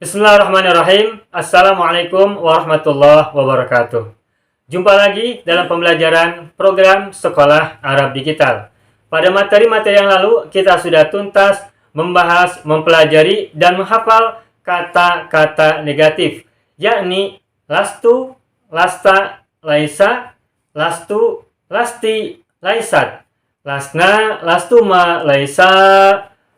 Bismillahirrahmanirrahim. Assalamualaikum warahmatullahi wabarakatuh. Jumpa lagi dalam pembelajaran program Sekolah Arab Digital. Pada materi-materi yang lalu, kita sudah tuntas membahas, mempelajari, dan menghafal kata-kata negatif, yakni lastu, lasta, laisa, lastu, lasti, laisat, lasna, lastuma, laisa,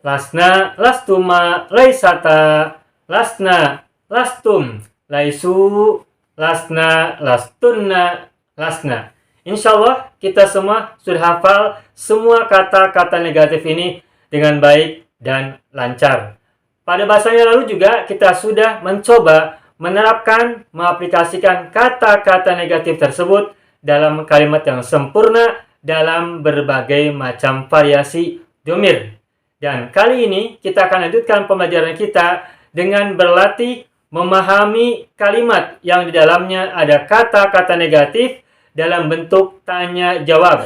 lasna, lastuma, laisata, lasna, lastum, laisu, lasna, lastunna, lasna. Insya Allah kita semua sudah hafal semua kata-kata negatif ini dengan baik dan lancar. Pada bahasanya lalu juga kita sudah mencoba menerapkan, mengaplikasikan kata-kata negatif tersebut dalam kalimat yang sempurna dalam berbagai macam variasi domir. Dan kali ini kita akan lanjutkan pembelajaran kita dengan berlatih memahami kalimat yang di dalamnya ada kata-kata negatif dalam bentuk tanya jawab.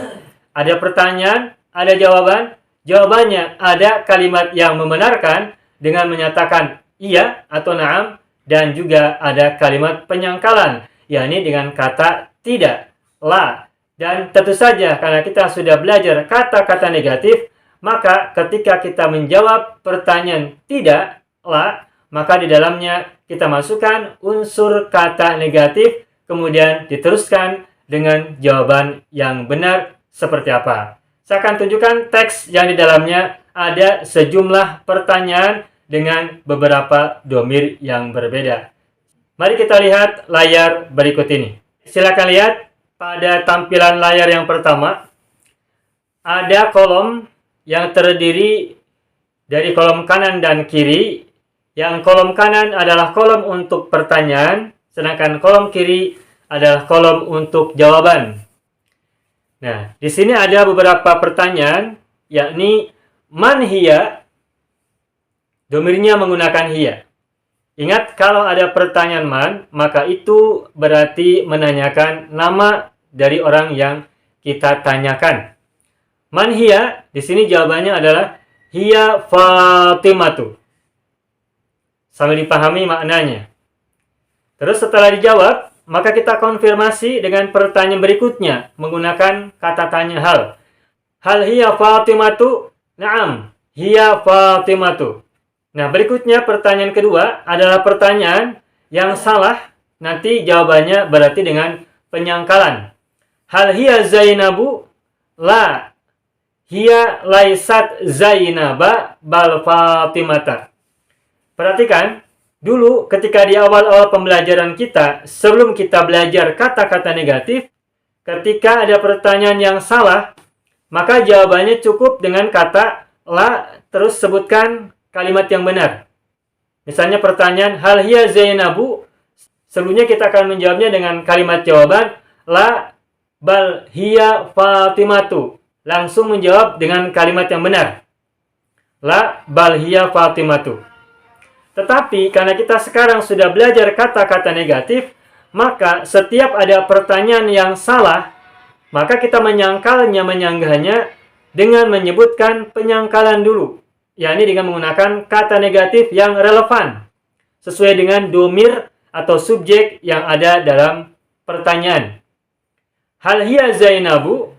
Ada pertanyaan, ada jawaban. Jawabannya ada kalimat yang membenarkan dengan menyatakan iya atau na'am, dan juga ada kalimat penyangkalan, yakni dengan kata tidak, la. Dan tentu saja karena kita sudah belajar kata-kata negatif, maka ketika kita menjawab pertanyaan tidak, la, maka di dalamnya kita masukkan unsur kata negatif, kemudian diteruskan dengan jawaban yang benar seperti apa. Saya akan tunjukkan teks yang di dalamnya ada sejumlah pertanyaan dengan beberapa domir yang berbeda. Mari kita lihat layar berikut ini. Silakan lihat pada tampilan layar yang pertama, ada kolom yang terdiri dari kolom kanan dan kiri. Yang kolom kanan adalah kolom untuk pertanyaan, sedangkan kolom kiri adalah kolom untuk jawaban. Nah, di sini ada beberapa pertanyaan, yakni man hiya, domirnya menggunakan hiya. Ingat, kalau ada pertanyaan man, maka itu berarti menanyakan nama dari orang yang kita tanyakan. Man hiya, di sini jawabannya adalah hiya Fatimatu. Sambil dipahami maknanya. Terus setelah dijawab, maka kita konfirmasi dengan pertanyaan berikutnya menggunakan kata tanya hal. Hal hiya Fatimatu? Naam, hiya Fatimatu. Nah, berikutnya pertanyaan kedua adalah pertanyaan yang salah. Nanti jawabannya berarti dengan penyangkalan. Hal hiya Zainabu? La, hiya laisat Zainaba bal Fatimata. Perhatikan, dulu ketika di awal-awal pembelajaran kita, sebelum kita belajar kata-kata negatif, ketika ada pertanyaan yang salah, maka jawabannya cukup dengan kata la, terus sebutkan kalimat yang benar. Misalnya pertanyaan, hal hiya Zainabu? Sebelumnya kita akan menjawabnya dengan kalimat jawaban, la, bal hiya Fatimatu. Langsung menjawab dengan kalimat yang benar. La, bal hiya Fatimatu. Tetapi karena kita sekarang sudah belajar kata-kata negatif, maka setiap ada pertanyaan yang salah, maka kita menyangkalnya, menyanggahnya dengan menyebutkan penyangkalan dulu, yakni dengan menggunakan kata negatif yang relevan sesuai dengan domir atau subjek yang ada dalam pertanyaan. Hal hiya Zainabu?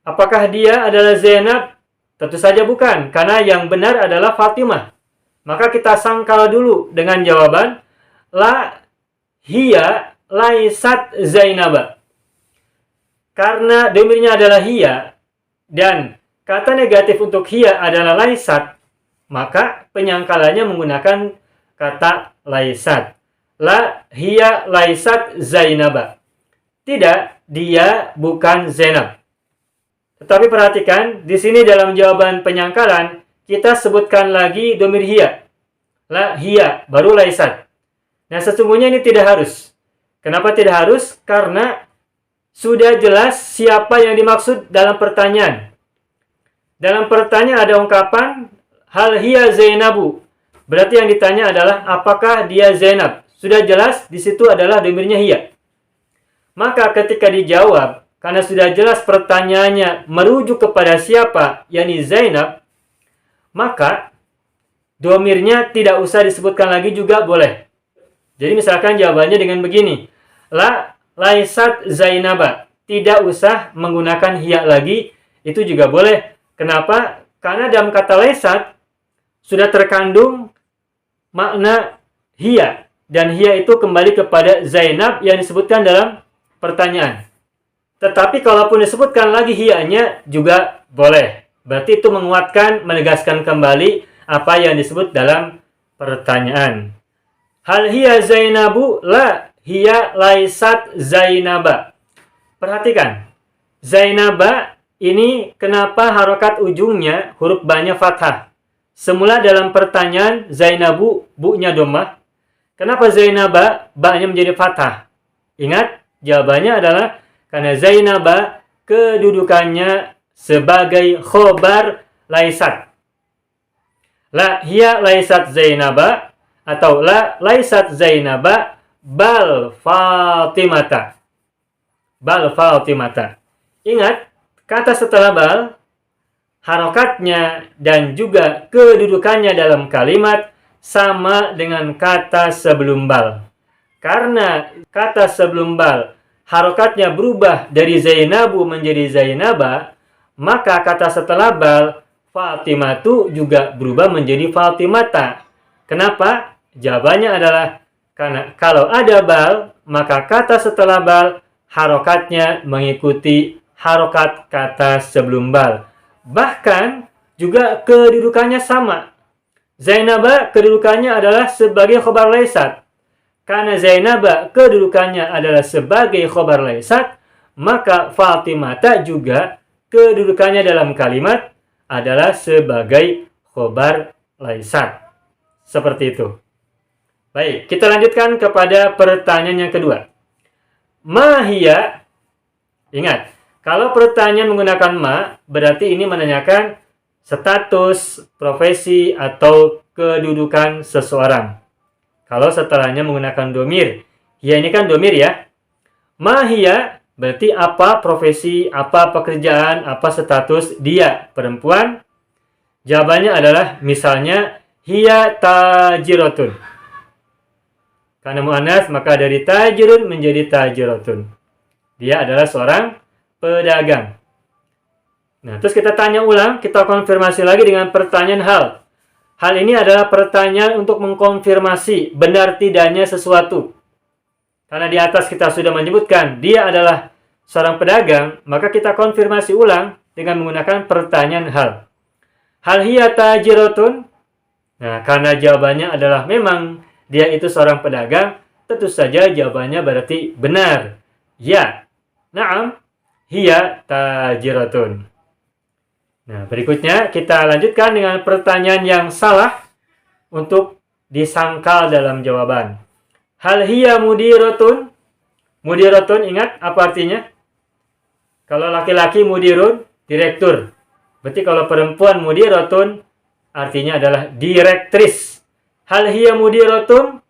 Apakah dia adalah Zainab? Tentu saja bukan, karena yang benar adalah Fatimah. Maka kita sangkal dulu dengan jawaban la hiya laisat Zainaba. Karena domirnya adalah hiya dan kata negatif untuk hiya adalah laisat, maka penyangkalannya menggunakan kata laisat. La hiya laisat Zainaba. Tidak, dia bukan Zainab. Tetapi perhatikan, di sini dalam jawaban penyangkalan kita sebutkan lagi domir hiya. La hiya, baru laisat. Nah, sesungguhnya ini tidak harus. Kenapa tidak harus? Karena sudah jelas siapa yang dimaksud dalam pertanyaan. Dalam pertanyaan ada ungkapan hal hiya Zainabu. Berarti yang ditanya adalah apakah dia Zainab. Sudah jelas di situ adalah domirnya hiya. Maka ketika dijawab, karena sudah jelas pertanyaannya merujuk kepada siapa, yakni Zainab, maka domirnya tidak usah disebutkan lagi juga boleh. Jadi misalkan jawabannya dengan begini. La laisat Zainaba. Tidak usah menggunakan hiya lagi. Itu juga boleh. Kenapa? Karena dalam kata laisat sudah terkandung makna hiya. Dan hiya itu kembali kepada Zainab yang disebutkan dalam pertanyaan. Tetapi kalaupun disebutkan lagi hiyanya juga boleh. Berarti itu menguatkan, menegaskan kembali apa yang disebut dalam pertanyaan. Hal hiya Zainabu? La, hiya laisat Zainaba. Perhatikan. Zainaba ini kenapa harokat ujungnya huruf ba-nya fathah? Semula dalam pertanyaan Zainabu, bu-nya dhammah. Kenapa Zainaba ba-nya menjadi fathah? Ingat, jawabannya adalah karena Zainaba kedudukannya sebagai khobar laisat. La hiya laisat Zainaba atau la laisat Zainaba bal Fatimata. Bal Fatimata. Ingat, kata setelah bal, harokatnya dan juga kedudukannya dalam kalimat sama dengan kata sebelum bal. Karena kata sebelum bal harokatnya berubah dari Zainabu menjadi Zainaba, maka kata setelah bal Fatimatu juga berubah menjadi Fatimata. Kenapa? Jawabannya adalah karena kalau ada bal, maka kata setelah bal harokatnya mengikuti harokat kata sebelum bal. Bahkan juga kedudukannya sama. Zainaba kedudukannya adalah sebagai khobar laisat. Karena Zainaba kedudukannya adalah sebagai khobar laisat, maka Fatimata juga kedudukannya dalam kalimat adalah sebagai khobar laisat. Seperti itu. Baik, kita lanjutkan kepada pertanyaan yang kedua. Mahia, ingat, kalau pertanyaan menggunakan ma, berarti ini menanyakan status, profesi, atau kedudukan seseorang. Kalau setelahnya menggunakan domir, ya ini kan domir ya. Mahia berarti apa profesi, apa pekerjaan, apa status dia, perempuan. Jawabannya adalah misalnya hiya tajirotun. Karena muannas maka dari tajirun menjadi tajirotun. Dia adalah seorang pedagang. Nah, terus kita tanya ulang, kita konfirmasi lagi dengan pertanyaan hal. Hal ini adalah pertanyaan untuk mengkonfirmasi benar tidaknya sesuatu. Karena di atas kita sudah menyebutkan dia adalah seorang pedagang, maka kita konfirmasi ulang dengan menggunakan pertanyaan hal. Hal hiya tajirotun? Nah, karena jawabannya adalah memang dia itu seorang pedagang, tentu saja jawabannya berarti benar. Ya, na'am, hiya tajiratun. Nah, berikutnya kita lanjutkan dengan pertanyaan yang salah untuk disangkal dalam jawaban. Hal hiya mudiratun? Mudiratun, ingat apa artinya? Kalau laki-laki mudirun, direktur. Berarti kalau perempuan mudiratun, artinya adalah direktris. Hal hiya mudiratun?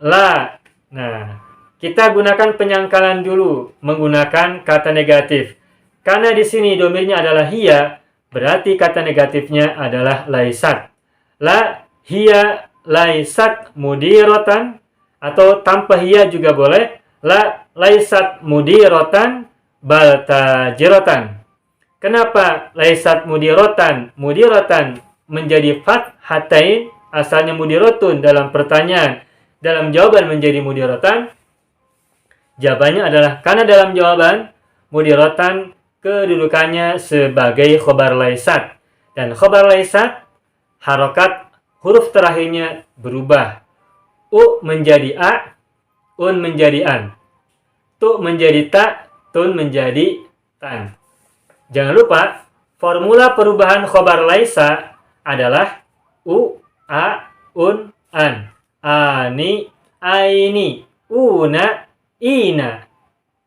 La. Nah, kita gunakan penyangkalan dulu menggunakan kata negatif. Karena di sini domirnya adalah hiya, berarti kata negatifnya adalah laisat. La hiya laisat mudiratan, atau tanpa hiya juga boleh. La laisat mudiratan bal tajiratan. Kenapa laisat mudiratan? Mudiratan menjadi fathatain, asalnya mudirotun dalam pertanyaan. Dalam jawaban menjadi mudiratan. Jawabannya adalah karena dalam jawaban mudiratan kedudukannya sebagai khobar laisat. Dan khobar laisat, harokat huruf terakhirnya berubah. U menjadi a, un menjadi an. Tu menjadi ta, tun menjadi tan. Jangan lupa, formula perubahan khobar laisa adalah u, a, un, an. Ani, aini, una, ina.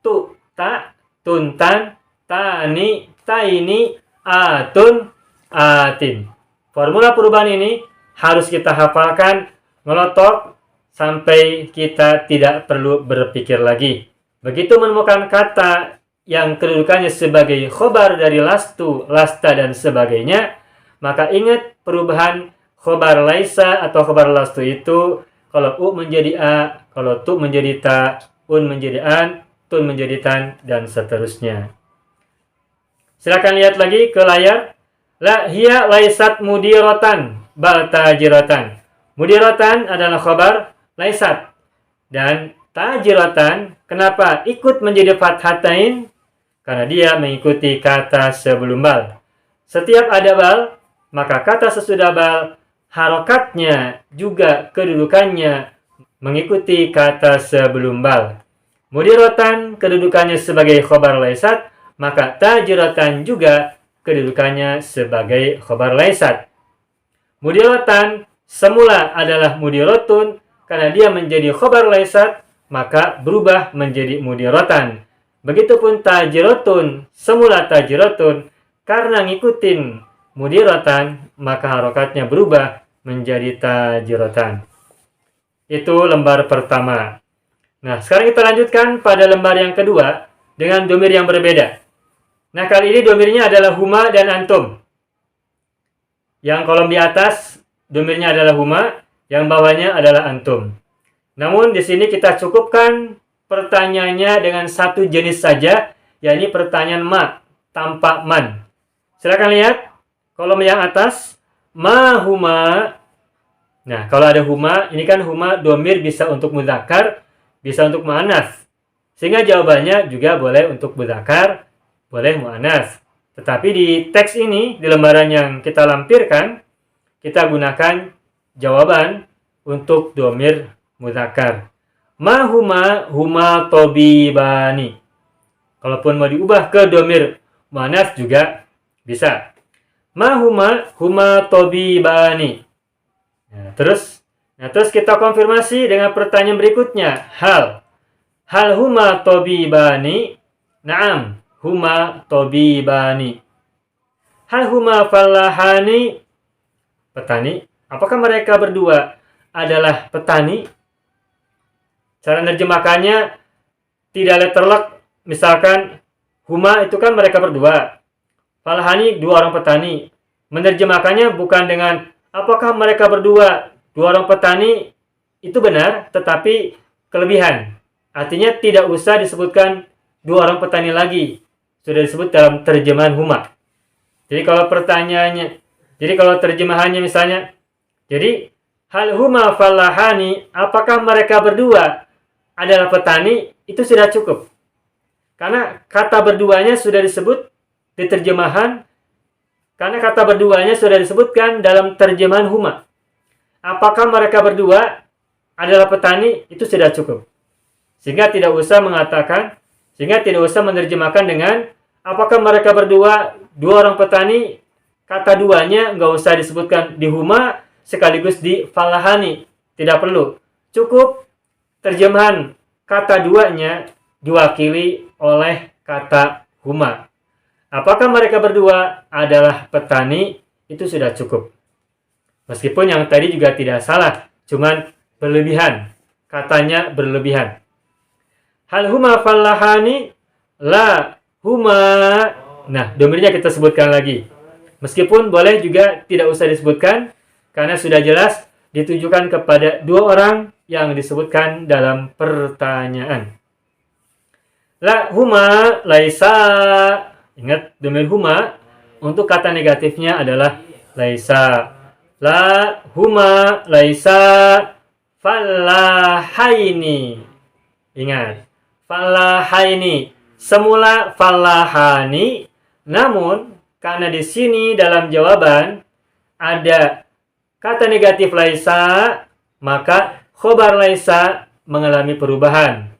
Tu, ta, tun, tan, tani, taini, atun, atin. Formula perubahan ini harus kita hafalkan melotok sampai kita tidak perlu berpikir lagi. Begitu menemukan kata yang kedudukannya sebagai khobar dari lastu, lasta, dan sebagainya, maka ingat perubahan khobar laisa atau khobar lastu itu kalau u menjadi a, kalau tu menjadi ta, un menjadi an, tun menjadi tan, dan seterusnya. Silakan lihat lagi ke layar. La hiya laisat mudiratan bal tajiratan. Mudiratan adalah khobar laisat. Dan tajiratan kenapa ikut menjadi fathatain? Karena dia mengikuti kata sebelum bal. Setiap ada bal, maka kata sesudah bal, harokatnya juga kedudukannya mengikuti kata sebelum bal. Mudiratan kedudukannya sebagai khobar laisat, maka tajiratan juga kedudukannya sebagai khobar laisat. Mudiratan semula adalah mudirotun, karena dia menjadi khobar laisat, maka berubah menjadi mudiratan. Begitupun tajirotun, semula tajirotun, karena ngikutin mudiratan, maka harokatnya berubah menjadi tajiratan. Itu lembar pertama. Nah, sekarang kita lanjutkan pada lembar yang kedua dengan domir yang berbeda. Nah, kali ini domirnya adalah huma dan antum. Yang kolom di atas domirnya adalah huma, yang bawahnya adalah antum. Namun di sini kita cukupkan pertanyaannya dengan satu jenis saja, yakni pertanyaan ma tanpa man. Silakan lihat kolom yang atas, ma huma. Nah, kalau ada huma, ini kan huma domir bisa untuk mudzakkar, bisa untuk muannas. Sehingga jawabannya juga boleh untuk mudzakkar, boleh muannas. Tetapi di teks ini, di lembaran yang kita lampirkan, kita gunakan jawaban untuk domir mudzakkar. Ma huma, huma tobibani. Kalaupun mau diubah ke domir muannas juga bisa. Ma huma, huma tobibani. Nah, terus kita konfirmasi dengan pertanyaan berikutnya. Hal huma tobibani? Naam. Huma tobibani. Hal huma fallahani? Petani. Apakah mereka berdua adalah petani? Cara menerjemahkannya tidak letterlock. Misalkan huma itu kan mereka berdua. Fallahani dua orang petani. Menerjemahkannya bukan dengan apakah mereka berdua dua orang petani, itu benar, tetapi kelebihan. Artinya tidak usah disebutkan dua orang petani lagi. Sudah disebut dalam terjemahan huma. Jadi kalau terjemahannya misalnya, jadi hal huma fallahani, apakah mereka berdua adalah petani, itu sudah cukup. Karena kata berduanya sudah disebut di terjemahan, karena kata berduanya sudah disebutkan dalam terjemahan huma. Apakah mereka berdua adalah petani, itu sudah cukup. Sehingga tidak usah menerjemahkan dengan apakah mereka berdua dua orang petani, kata duanya nggak usah disebutkan di huma sekaligus di fallahani. Tidak perlu. Cukup terjemahan kata duanya diwakili oleh kata huma. Apakah mereka berdua adalah petani, itu sudah cukup. Meskipun yang tadi juga tidak salah, cuman berlebihan. Katanya berlebihan. Hal huma fallahani? La huma. Nah, domirnya kita sebutkan lagi. Meskipun boleh juga tidak usah disebutkan, karena sudah jelas ditujukan kepada dua orang yang disebutkan dalam pertanyaan. La huma laisa. Ingat, domir huma untuk kata negatifnya adalah laisa. La huma laisa fallahaini. Ingat, fallahaini. Semula fallahani, namun karena di sini dalam jawaban ada kata negatif laisa, maka khobar laisa mengalami perubahan.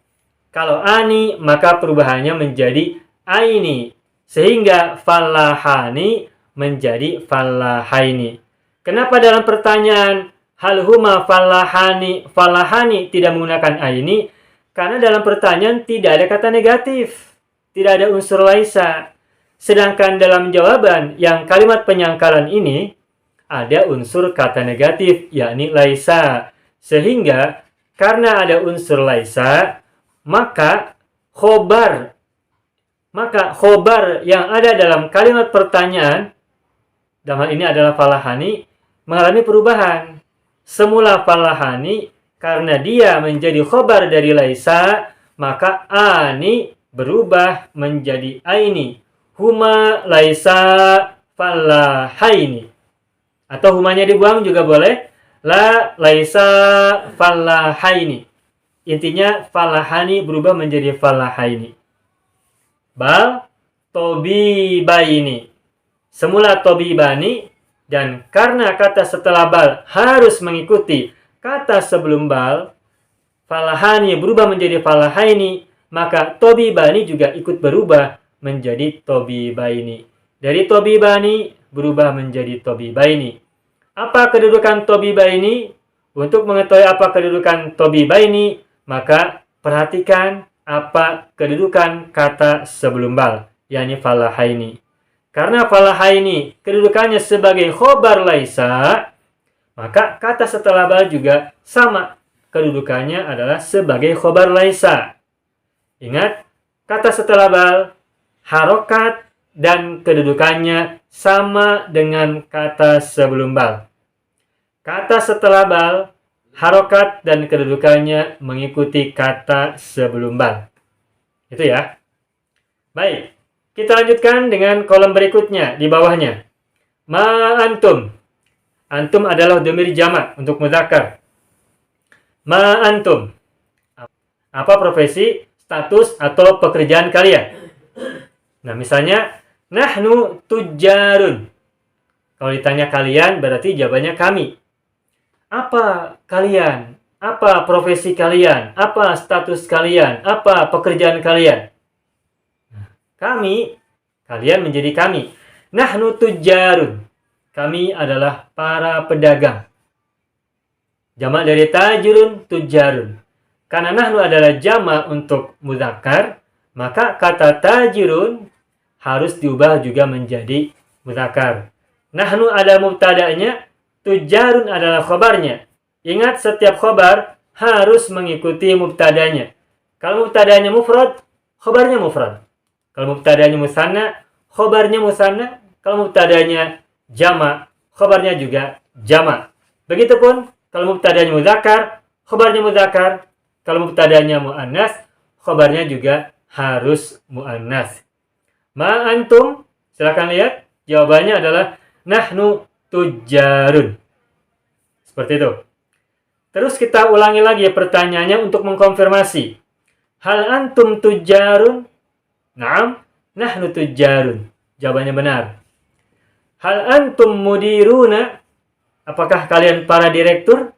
Kalau ani, maka perubahannya menjadi aini. Sehingga fallahani menjadi fallahaini. Kenapa dalam pertanyaan hal huma fallahani tidak menggunakan aini? Karena dalam pertanyaan tidak ada kata negatif. Tidak ada unsur laisa. Sedangkan dalam jawaban yang kalimat penyangkalan ini ada unsur kata negatif, yakni laisa. Sehingga karena ada unsur laisa, maka khobar yang ada dalam kalimat pertanyaan, dalam hal ini adalah fallahani, mengalami perubahan. Semula falahani, karena dia menjadi khobar dari laisa, maka ani berubah menjadi aini. Huma laisa falahaini. Atau humanya dibuang juga boleh. La laisa falahaini. Intinya falahani berubah menjadi falahaini. Bal tobibaini. Semula tobibani, dan karena kata setelah bal harus mengikuti kata sebelum bal, falahani berubah menjadi falahaini, maka tobibani juga ikut berubah menjadi tobibaini. Dari tobibani berubah menjadi tobibaini. Apa kedudukan tobibaini? Untuk mengetahui apa kedudukan tobibaini, maka perhatikan apa kedudukan kata sebelum bal, yakni falahaini. Karena falahaini kedudukannya sebagai khobar laisa, maka kata setelah bal juga sama. Kedudukannya adalah sebagai khobar laisa. Ingat, kata setelah bal, harokat dan kedudukannya sama dengan kata sebelum bal. Kata setelah bal, harokat dan kedudukannya mengikuti kata sebelum bal. Itu ya. Baik. Kita lanjutkan dengan kolom berikutnya di bawahnya. Ma antum. Antum adalah dhamir jamak untuk mudzakkar. Ma antum. Apa profesi, status, atau pekerjaan kalian? Nah, misalnya, nahnu tujjarun. Kalau ditanya kalian, berarti jawabannya kami. Apa kalian? Apa profesi kalian? Apa status kalian? Apa pekerjaan kalian? Kami, kalian menjadi kami. Nahnu tujjarun. Kami adalah para pedagang. Jamak dari tajirun, tujjarun. Karena nahnu adalah jamak untuk mudzakkar, maka kata tajirun harus diubah juga menjadi mudzakkar. Nahnu ada mubtada'nya, tujjarun adalah khobarnya. Ingat, setiap khobar harus mengikuti mubtada'nya. Kalau mubtada'nya mufrad, khobarnya mufrad. Kalau mubtada'nya musanna, khobarnya musanna. Kalau mubtada'nya jamak, khobarnya juga jamak. Begitupun kalau mubtada'nya mudzakkar, khobarnya mudzakkar. Kalau mubtada'nya muannas, khobarnya juga harus muannas. Ma antum, silakan lihat. Jawabannya adalah nahnu tujjarun. Seperti itu. Terus kita ulangi lagi pertanyaannya untuk mengkonfirmasi. Hal antum tujjarun? Naam, nahnu tujjarun. Jawabannya benar. Hal antum mudiruna? Apakah kalian para direktur?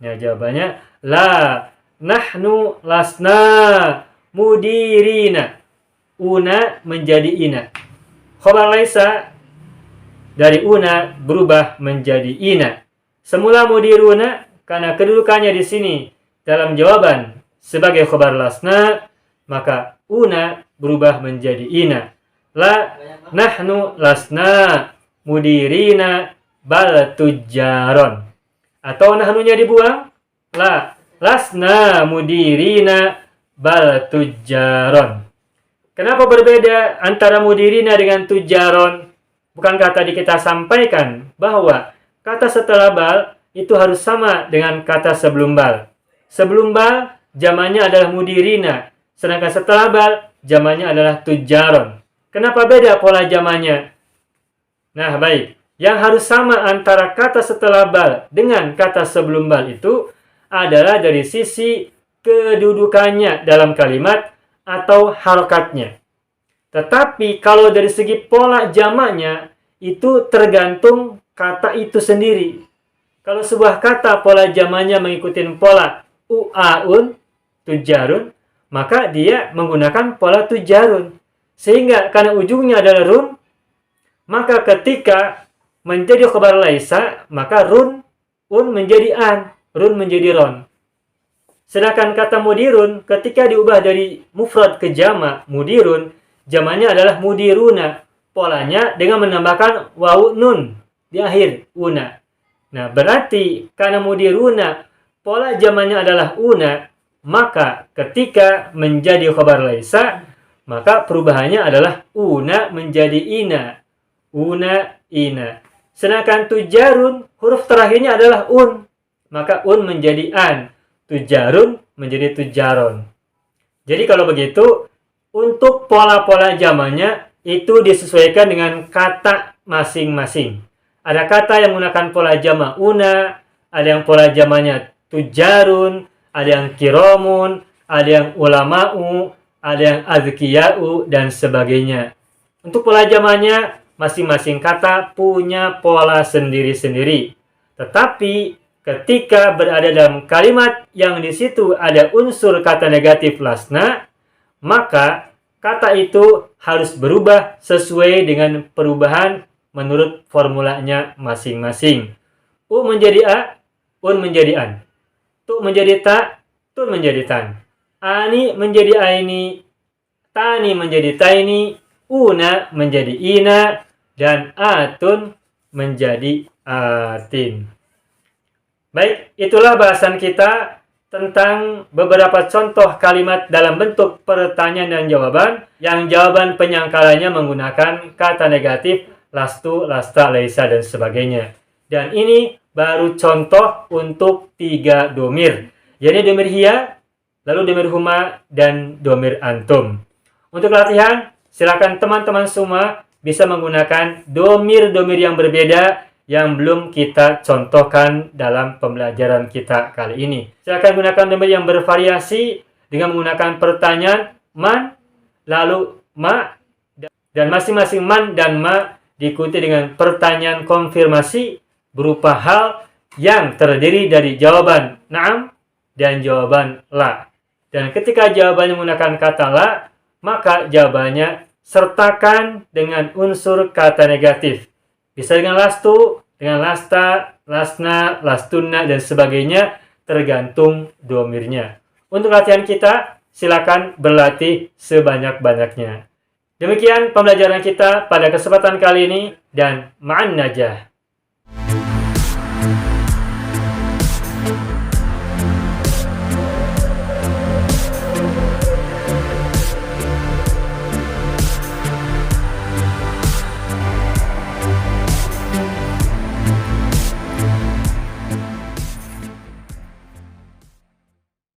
Ya, jawabannya la, nahnu lasna mudirina. Una menjadi ina. Khobar laisa dari una berubah menjadi ina. Semula mudiruna karena kedudukannya di sini dalam jawaban sebagai khobar lasna, maka una berubah menjadi ina. La, nahnu lasna mudirina bal tujjaron. Atau nahnunya dibuang. La, lasna mudirina bal tujjaron. Kenapa berbeda antara mudirina dengan tujjaron? Bukankah tadi kita sampaikan bahwa kata setelah bal itu harus sama dengan kata sebelum bal. Sebelum bal, jamannya adalah mudirina. Sedangkan setelah bal, jamannya adalah tujjaron. Kenapa beda pola jamannya? Nah, baik. Yang harus sama antara kata setelah bal dengan kata sebelum bal itu adalah dari sisi kedudukannya dalam kalimat atau harokatnya. Tetapi kalau dari segi pola jamaknya, itu tergantung kata itu sendiri. Kalau sebuah kata pola jamaknya mengikuti pola u'aun, tujjarun, maka dia menggunakan pola tujjarun. Sehingga karena ujungnya adalah run, maka ketika menjadi khobar laisa, maka un menjadi an, run menjadi ron. Sedangkan kata mudirun, ketika diubah dari mufrad ke jamak, mudirun, jamaknya adalah mudiruna. Polanya dengan menambahkan wawu nun di akhir, una. Nah, berarti karena mudiruna, pola jamaknya adalah una, maka ketika menjadi khobar laisa, maka perubahannya adalah una menjadi ina. Una, ina. Sedangkan tujarun, huruf terakhirnya adalah un. Maka un menjadi an. Tujarun menjadi tujaron. Jadi kalau begitu, untuk pola-pola jamaknya itu disesuaikan dengan kata masing-masing. Ada kata yang menggunakan pola jamak una, ada yang pola jamaknya tujarun, ada yang kiromun, ada yang ulama'u, ada yang azkiya'u, dan sebagainya. Untuk pola jamaknya, masing-masing kata punya pola sendiri-sendiri. Tetapi ketika berada dalam kalimat yang di situ ada unsur kata negatif lasna, maka kata itu harus berubah sesuai dengan perubahan menurut formulanya masing-masing. U menjadi a, un menjadi an. Tu menjadi ta, tun menjadi tan. Ani menjadi aini, tani menjadi taini, una menjadi ina, dan atun menjadi atin. Baik, itulah bahasan kita tentang beberapa contoh kalimat dalam bentuk pertanyaan dan jawaban yang jawaban penyangkalannya menggunakan kata negatif lastu, lasta, laisa, dan sebagainya. Dan ini baru contoh untuk 3 domir. Yaitu domir hiya, lalu domir huma, dan domir antum. Untuk latihan, silakan teman-teman semua bisa menggunakan domir-domir yang berbeda yang belum kita contohkan dalam pembelajaran kita kali ini. Silakan gunakan domir yang bervariasi dengan menggunakan pertanyaan man, lalu ma, dan masing-masing man dan ma diikuti dengan pertanyaan konfirmasi berupa hal yang terdiri dari jawaban na'am dan jawaban la. Dan ketika jawabannya menggunakan kata la, maka jawabannya sertakan dengan unsur kata negatif. Bisa dengan lastu, dengan lasta, lasna, lastunna, dan sebagainya, tergantung domirnya. Untuk latihan kita, silakan berlatih sebanyak-banyaknya. Demikian pembelajaran kita pada kesempatan kali ini, dan ma'an najah.